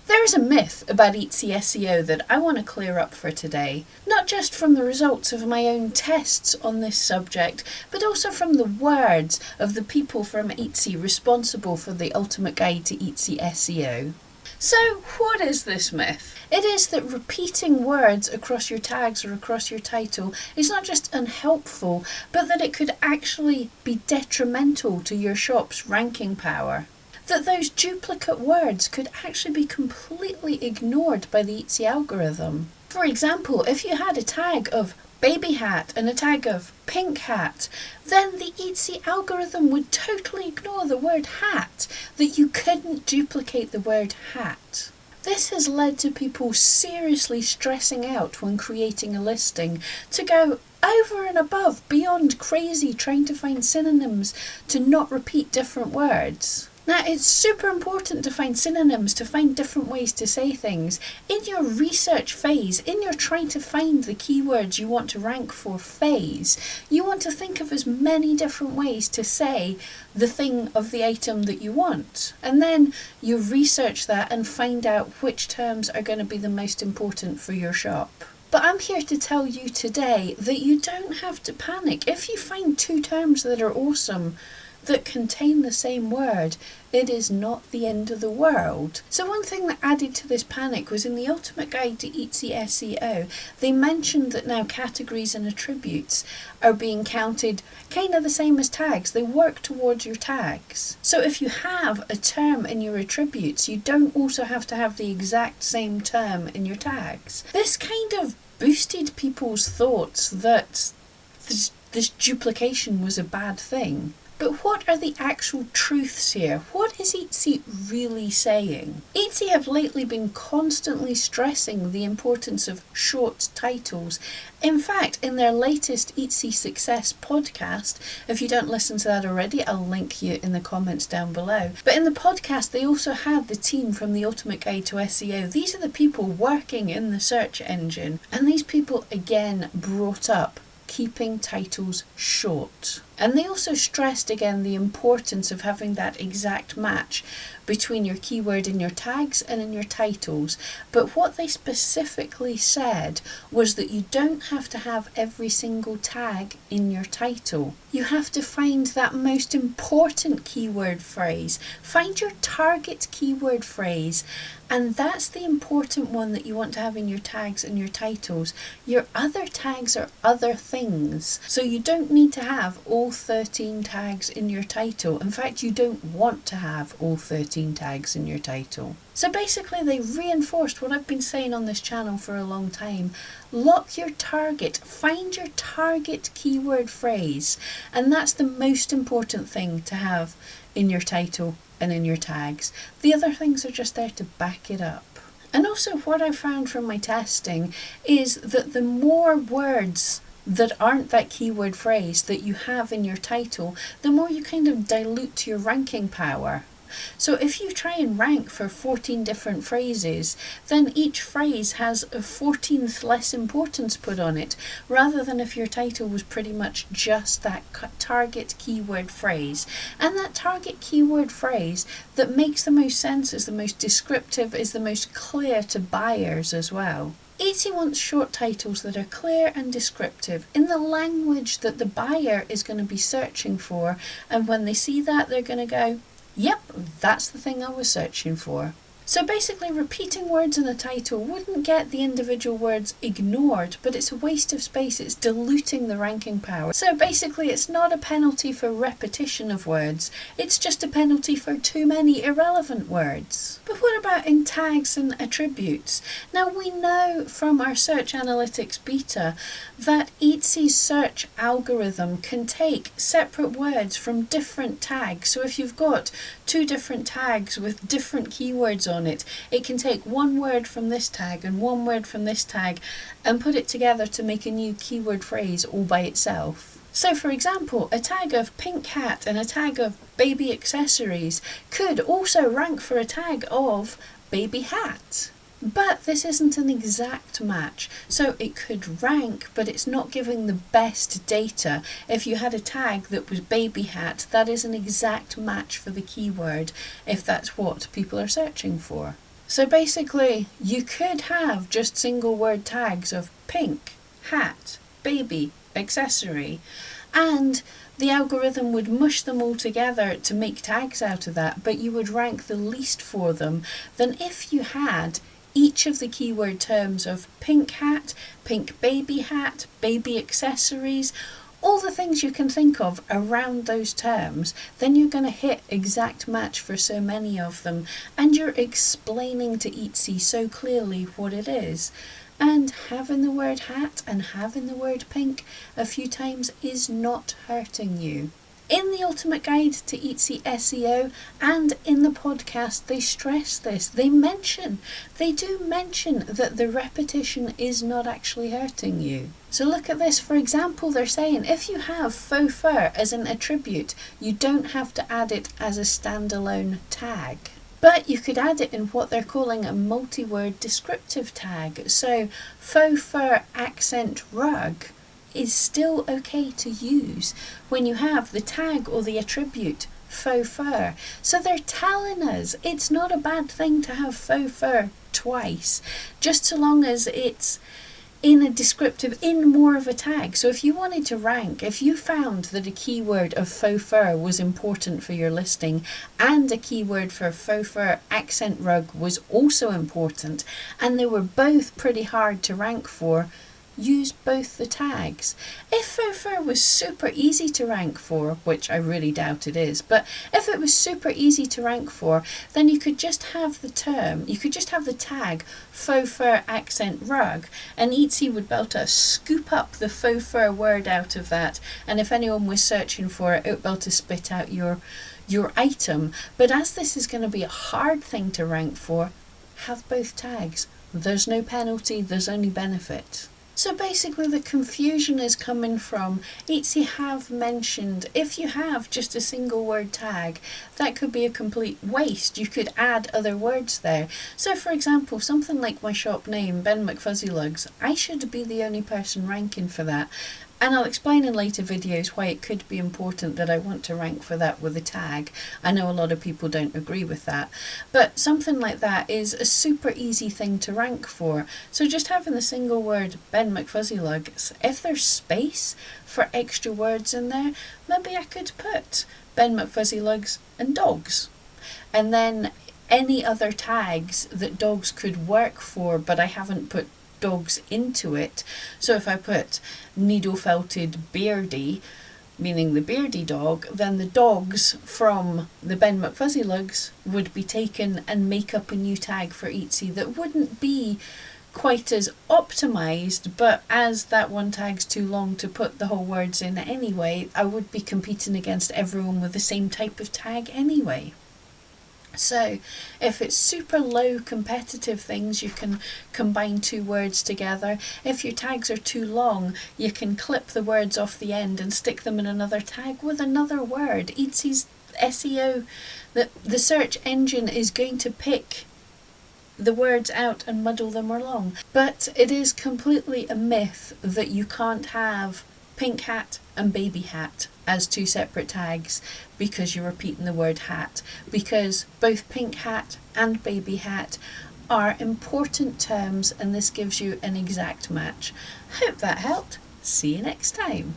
There is a myth about Etsy SEO that I want to clear up for today, not just from the results of my own tests on this subject, but also from the words of the people from Etsy responsible for the Ultimate Guide to Etsy SEO. So, what is this myth? It is that repeating words across your tags or across your title is not just unhelpful, but that it could actually be detrimental to your shop's ranking power. That those duplicate words could actually be completely ignored by the Etsy algorithm. For example, if you had a tag of baby hat and a tag of pink hat, then the Etsy algorithm would totally ignore the word hat, that you couldn't duplicate the word hat. This has led to people seriously stressing out when creating a listing to go over and above, beyond crazy trying to find synonyms to not repeat different words. Now, it's super important to find synonyms, to find different ways to say things. In your research phase, in your trying to find the keywords you want to rank for phase, you want to think of as many different ways to say the thing of the item that you want. And then you research that and find out which terms are going to be the most important for your shop. But I'm here to tell you today that you don't have to panic. If you find two terms that are awesome, that contain the same word, it is not the end of the world. So one thing that added to this panic was in the Ultimate Guide to Etsy SEO, they mentioned that now categories and attributes are being counted kind of the same as tags. They work towards your tags. So if you have a term in your attributes, you don't also have to have the exact same term in your tags. This kind of boosted people's thoughts that this duplication was a bad thing. But what are the actual truths here? What is Etsy really saying? Etsy have lately been constantly stressing the importance of short titles. In fact, in their latest Etsy Success podcast, if you don't listen to that already, I'll link you in the comments down below. But in the podcast, they also had the team from the Ultimate Guide to SEO. These are the people working in the search engine. And these people again brought up keeping titles short. And they also stressed again the importance of having that exact match between your keyword in your tags and in your titles. But what they specifically said was that you don't have to have every single tag in your title. You have to find that most important keyword phrase. Find your target keyword phrase, and that's the important one that you want to have in your tags and your titles. Your other tags are other things. So you don't need to have all 13 tags in your title. In fact, you don't want to have all 13 tags in your title. So basically they reinforced what I've been saying on this channel for a long time. Lock your target, find your target keyword phrase, and that's the most important thing to have in your title and in your tags. The other things are just there to back it up. And also what I found from my testing is that the more words that aren't that keyword phrase that you have in your title, the more you kind of dilute your ranking power. So if you try and rank for 14 different phrases, then each phrase has a 14th less importance put on it, rather than if your title was pretty much just that target keyword phrase. And that target keyword phrase that makes the most sense, is the most descriptive, is the most clear to buyers as well. Etsy wants short titles that are clear and descriptive in the language that the buyer is going to be searching for, and when they see that, they're going to go, yep, that's the thing I was searching for. So basically repeating words in a title wouldn't get the individual words ignored, but it's a waste of space, it's diluting the ranking power. So basically it's not a penalty for repetition of words, it's just a penalty for too many irrelevant words. But what about in tags and attributes? Now we know from our search analytics beta that Etsy's search algorithm can take separate words from different tags. So if you've got two different tags with different keywords on it, it can take one word from this tag and one word from this tag and put it together to make a new keyword phrase all by itself. So for example, a tag of pink hat and a tag of baby accessories could also rank for a tag of baby hat. But this isn't an exact match, so it could rank, but it's not giving the best data. If you had a tag that was baby hat, that is an exact match for the keyword, if that's what people are searching for. So basically, you could have just single word tags of pink, hat, baby, accessory, and the algorithm would mush them all together to make tags out of that, but you would rank the least for them than if you had each of the keyword terms of pink hat, pink baby hat, baby accessories, all the things you can think of around those terms. Then you're going to hit exact match for so many of them, and you're explaining to Etsy so clearly what it is. And having the word hat and having the word pink a few times is not hurting you. In the Ultimate Guide to Etsy SEO and in the podcast, they stress this. They do mention that the repetition is not actually hurting you. So look at this. For example, they're saying if you have faux fur as an attribute, you don't have to add it as a standalone tag. But you could add it in what they're calling a multi-word descriptive tag. So faux fur accent rug is still okay to use when you have the tag or the attribute faux fur. So they're telling us it's not a bad thing to have faux fur twice, just so long as it's in a descriptive, in more of a tag. So if you wanted to rank, if you found that a keyword of faux fur was important for your listing and a keyword for faux fur accent rug was also important, and they were both pretty hard to rank for, use both the tags. If faux fur was super easy to rank for, which I really doubt it is, but if it was super easy to rank for, then you could just have the tag faux fur accent rug, and Etsy would be able to scoop up the faux fur word out of that, and if anyone was searching for it, it would be able to spit out your item. But as this is going to be a hard thing to rank for, have both tags. There's no penalty, there's only benefit. So basically the confusion is coming from Etsy have mentioned if you have just a single word tag, that could be a complete waste. You could add other words there. So for example, something like my shop name, Ben McFuzzylugs, I should be the only person ranking for that. And I'll explain in later videos why it could be important that I want to rank for that with a tag. I know a lot of people don't agree with that, but something like that is a super easy thing to rank for. So just having the single word Ben McFuzzylugs, if there's space for extra words in there, maybe I could put Ben McFuzzylugs and dogs. And then any other tags that dogs could work for, but I haven't put dogs into it. So if I put needle felted beardy, meaning the beardy dog, then the dogs from the Ben McFuzzylugs would be taken and make up a new tag for Etsy that wouldn't be quite as optimized, but as that one tag's too long to put the whole words in anyway, I would be competing against everyone with the same type of tag anyway. So if it's super low competitive things, you can combine two words together. If your tags are too long, you can clip the words off the end and stick them in another tag with another word. Etsy's SEO, the search engine is going to pick the words out and muddle them along. But it is completely a myth that you can't have pink hat and baby hat as two separate tags because you're repeating the word hat, because both pink hat and baby hat are important terms, and this gives you an exact match. Hope that helped. See you next time.